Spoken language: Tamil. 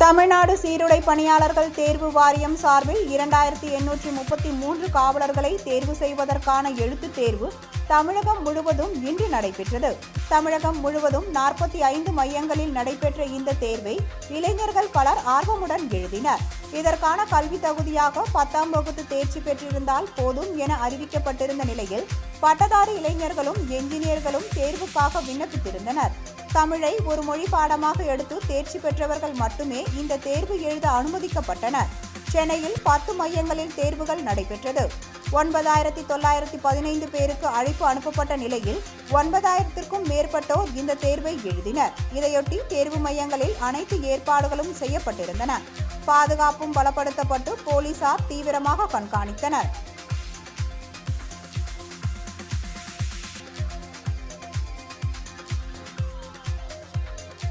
தமிழ்நாடு சீருடை பணியாளர்கள் தேர்வு வாரியம் சார்பில் 2833 காவலர்களை தேர்வு செய்வதற்கான எழுத்துத் தேர்வு தமிழகம் முழுவதும் இன்று நடைபெற்றது. தமிழகம் முழுவதும் 45 மையங்களில் நடைபெற்ற இந்த தேர்வை இளைஞர்கள் பலர் ஆர்வமுடன் எழுதினர். இதற்கான கல்வி தகுதியாக 10ஆம் வகுப்பு தேர்ச்சி பெற்றிருந்தால் போதும் என அறிவிக்கப்பட்டிருந்த நிலையில் பட்டதாரி இளைஞர்களும் என்ஜினியர்களும் தேர்வுக்காக விண்ணப்பித்திருந்தனர். தமிழை ஒரு மொழி பாடமாக எடுத்து தேர்ச்சி பெற்றவர்கள் மட்டுமே இந்த தேர்வு எழுத அனுமதிக்கப்பட்டனர். சென்னையில் 10 மையங்களில் தேர்வுகள் நடைபெற்றது. 9915 பேருக்கு அழைப்பு அனுப்பப்பட்ட நிலையில் 9000த்திற்கும் மேற்பட்டோர் இந்த தேர்வை எழுதினர். இதையொட்டி தேர்வு மையங்களில் அனைத்து ஏற்பாடுகளும் செய்யப்பட்டிருந்தன. பாதுகாப்பும் பலப்படுத்தப்பட்டு போலீசார் தீவிரமாக கண்காணித்தனர்.